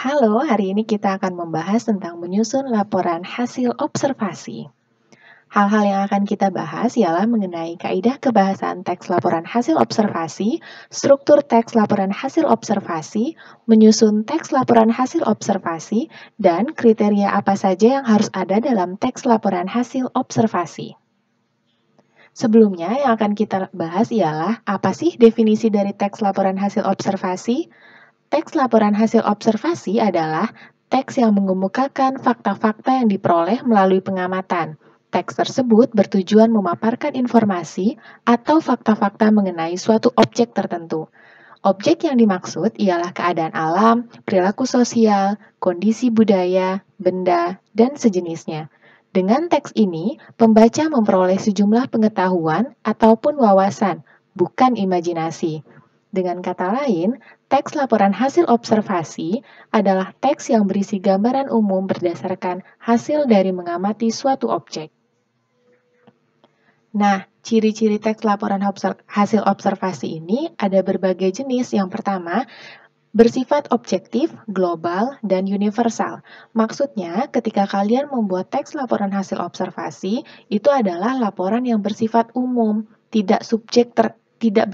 Halo, hari ini kita akan membahas tentang menyusun laporan hasil observasi. Hal-hal yang akan kita bahas ialah mengenai kaidah kebahasaan teks laporan hasil observasi, struktur teks laporan hasil observasi, menyusun teks laporan hasil observasi, dan kriteria apa saja yang harus ada dalam teks laporan hasil observasi. Sebelumnya, yang akan kita bahas ialah apa sih definisi dari teks laporan hasil observasi? Teks laporan hasil observasi adalah teks yang mengemukakan fakta-fakta yang diperoleh melalui pengamatan. Teks tersebut bertujuan memaparkan informasi atau fakta-fakta mengenai suatu objek tertentu. Objek yang dimaksud ialah keadaan alam, perilaku sosial, kondisi budaya, benda, dan sejenisnya. Dengan teks ini, pembaca memperoleh sejumlah pengetahuan ataupun wawasan, bukan imajinasi. Dengan kata lain, teks laporan hasil observasi adalah teks yang berisi gambaran umum berdasarkan hasil dari mengamati suatu objek. Nah, ciri-ciri teks laporan hasil observasi ini ada berbagai jenis. Yang pertama, bersifat objektif, global, dan universal. Maksudnya, ketika kalian membuat teks laporan hasil observasi, itu adalah laporan yang bersifat umum, tidak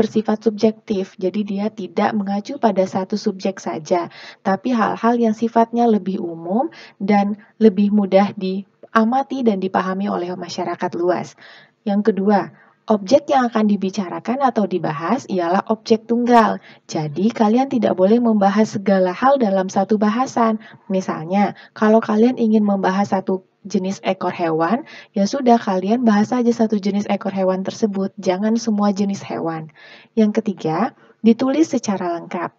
bersifat subjektif. Jadi dia tidak mengacu pada satu subjek saja, tapi hal-hal yang sifatnya lebih umum dan lebih mudah diamati dan dipahami oleh masyarakat luas. Yang kedua, objek yang akan dibicarakan atau dibahas ialah objek tunggal. Jadi, kalian tidak boleh membahas segala hal dalam satu bahasan. Misalnya, kalau kalian ingin membahas satu jenis ekor hewan, ya sudah kalian bahas saja satu jenis ekor hewan tersebut, jangan semua jenis hewan. Yang ketiga, ditulis secara lengkap.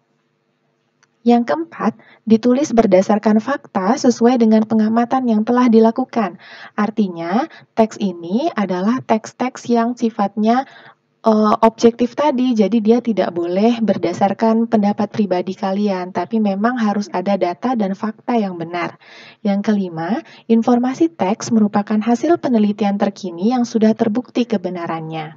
Yang keempat, ditulis berdasarkan fakta sesuai dengan pengamatan yang telah dilakukan. Artinya, teks ini adalah teks-teks yang sifatnya objektif tadi, jadi dia tidak boleh berdasarkan pendapat pribadi kalian, tapi memang harus ada data dan fakta yang benar. Yang kelima, informasi teks merupakan hasil penelitian terkini yang sudah terbukti kebenarannya.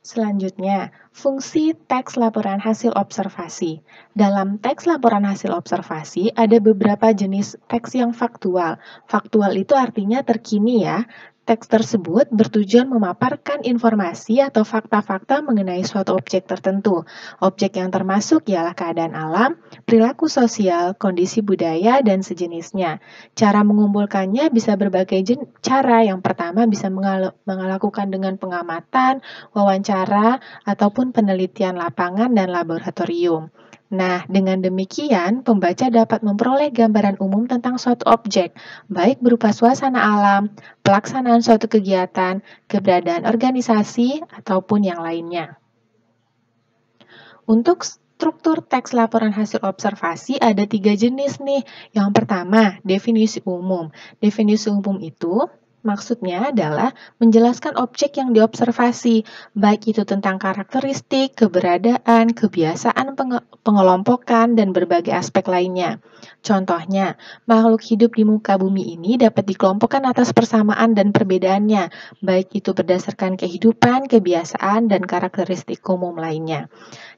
Selanjutnya, fungsi teks laporan hasil observasi. Dalam teks laporan hasil observasi, ada beberapa jenis teks yang faktual. Faktual itu artinya terkini ya. Teks tersebut bertujuan memaparkan informasi atau fakta-fakta mengenai suatu objek tertentu. Objek yang termasuk ialah keadaan alam, perilaku sosial, kondisi budaya, dan sejenisnya. Cara mengumpulkannya bisa berbagai cara. Yang pertama bisa melakukan dengan pengamatan, wawancara, ataupun penelitian lapangan dan laboratorium. Nah, dengan demikian, pembaca dapat memperoleh gambaran umum tentang suatu objek, baik berupa suasana alam, pelaksanaan suatu kegiatan, keberadaan organisasi, ataupun yang lainnya. Untuk struktur teks laporan hasil observasi ada 3 jenis nih. Yang pertama, definisi umum. Definisi umum itu maksudnya adalah menjelaskan objek yang diobservasi, baik itu tentang karakteristik, keberadaan, kebiasaan pengelompokan, dan berbagai aspek lainnya. Contohnya, makhluk hidup di muka bumi ini dapat dikelompokkan atas persamaan dan perbedaannya, baik itu berdasarkan kehidupan, kebiasaan, dan karakteristik umum lainnya.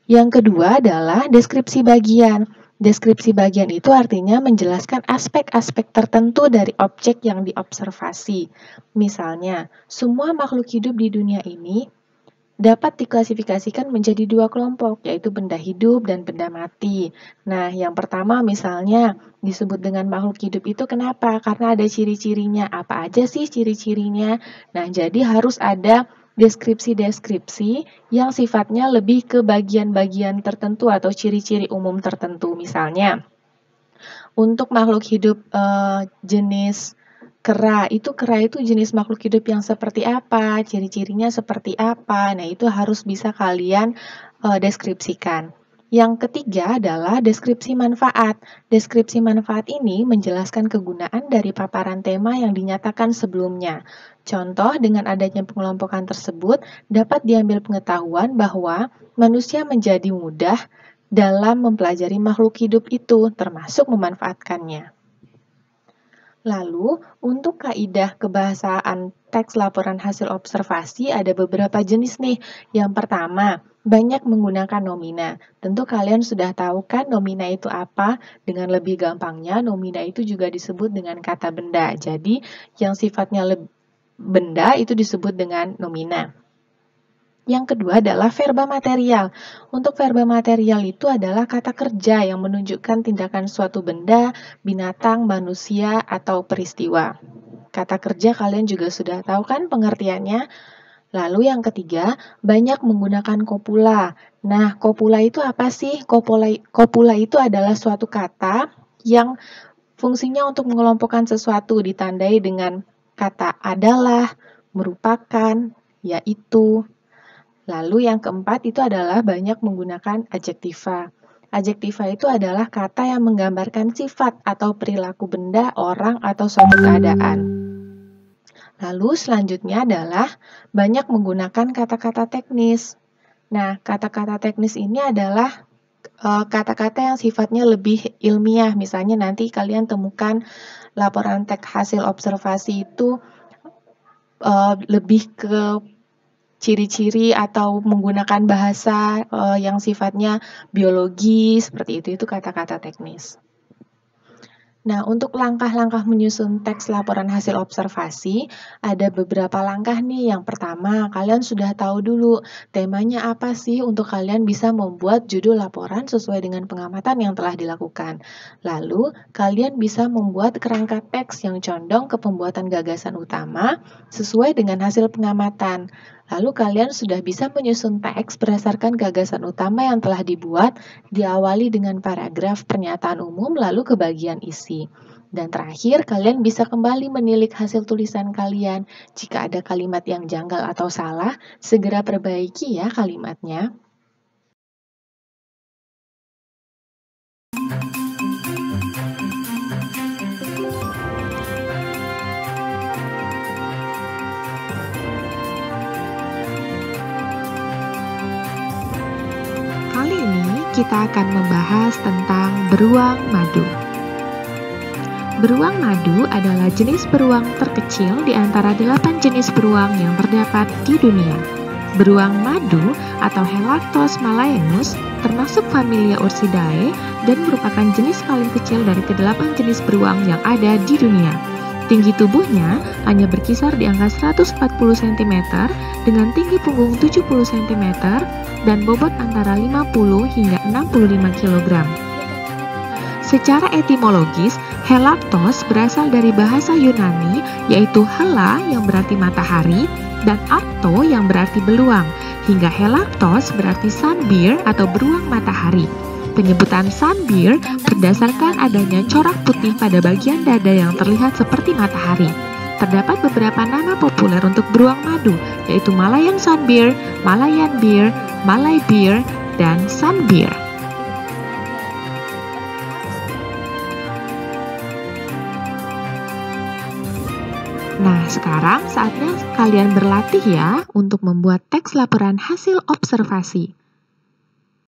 Yang kedua adalah deskripsi bagian. Deskripsi bagian itu artinya menjelaskan aspek-aspek tertentu dari objek yang diobservasi. Misalnya, semua makhluk hidup di dunia ini dapat diklasifikasikan menjadi 2 kelompok, yaitu benda hidup dan benda mati. Nah, yang pertama misalnya disebut dengan makhluk hidup itu kenapa? Karena ada ciri-cirinya. Apa aja sih ciri-cirinya? Nah, jadi harus ada deskripsi-deskripsi yang sifatnya lebih ke bagian-bagian tertentu atau ciri-ciri umum tertentu. Misalnya, untuk makhluk hidup jenis kera itu jenis makhluk hidup yang seperti apa, ciri-cirinya seperti apa. Nah, itu harus bisa kalian deskripsikan. Yang ketiga adalah deskripsi manfaat. Deskripsi manfaat ini menjelaskan kegunaan dari paparan tema yang dinyatakan sebelumnya. Contoh, dengan adanya pengelompokan tersebut, dapat diambil pengetahuan bahwa manusia menjadi mudah dalam mempelajari makhluk hidup itu, termasuk memanfaatkannya. Lalu, untuk kaidah kebahasaan teks laporan hasil observasi ada beberapa jenis nih. Yang pertama, Banyak menggunakan nomina. Tentu kalian sudah tahu kan nomina itu apa? Dengan lebih gampangnya, nomina itu juga disebut dengan kata benda. Jadi, yang sifatnya benda itu disebut dengan nomina. Yang kedua adalah verba material. Untuk verba material itu adalah kata kerja yang menunjukkan tindakan suatu benda, binatang, manusia, atau peristiwa. Kata kerja kalian juga sudah tahu kan pengertiannya? Lalu yang ketiga, banyak menggunakan kopula. Nah, kopula itu apa sih? Kopula itu adalah suatu kata yang fungsinya untuk mengelompokkan sesuatu ditandai dengan kata adalah, merupakan, yaitu. Lalu yang keempat itu adalah banyak menggunakan adjektiva. Adjektiva itu adalah kata yang menggambarkan sifat atau perilaku benda, orang, atau suatu keadaan. Lalu selanjutnya adalah banyak menggunakan kata-kata teknis. Nah, kata-kata teknis ini adalah kata-kata yang sifatnya lebih ilmiah. Misalnya nanti kalian temukan laporan teks hasil observasi itu lebih ke ciri-ciri atau menggunakan bahasa yang sifatnya biologi, seperti itu kata-kata teknis. Nah, untuk langkah-langkah menyusun teks laporan hasil observasi, ada beberapa langkah nih. Yang pertama, kalian sudah tahu dulu temanya apa sih untuk kalian bisa membuat judul laporan sesuai dengan pengamatan yang telah dilakukan. Lalu, kalian bisa membuat kerangka teks yang condong ke pembuatan gagasan utama sesuai dengan hasil pengamatan. Lalu kalian sudah bisa menyusun teks berdasarkan gagasan utama yang telah dibuat, diawali dengan paragraf pernyataan umum lalu ke bagian isi. Dan terakhir, kalian bisa kembali menilik hasil tulisan kalian. Jika ada kalimat yang janggal atau salah, segera perbaiki ya kalimatnya. Kali ini kita akan membahas tentang beruang madu. Beruang madu adalah jenis beruang terkecil di antara 8 jenis beruang yang terdapat di dunia. Beruang madu atau Helarctos malaenus termasuk familia Ursidae dan merupakan jenis paling kecil dari ke-8 jenis beruang yang ada di dunia. Tinggi tubuhnya hanya berkisar di angka 140 cm dengan tinggi punggung 70 cm dan bobot antara 50 hingga 65 kg. Secara etimologis, Helarctos berasal dari bahasa Yunani yaitu hela yang berarti matahari dan arto yang berarti beluang, hingga Helarctos berarti sunbear atau beruang matahari. Penyebutan sunbear berdasarkan adanya corak putih pada bagian dada yang terlihat seperti matahari. Terdapat beberapa nama populer untuk beruang madu, yaitu Malayan sunbear, Malayan bear, Malay bear, dan sunbear. Nah, sekarang saatnya kalian berlatih ya untuk membuat teks laporan hasil observasi.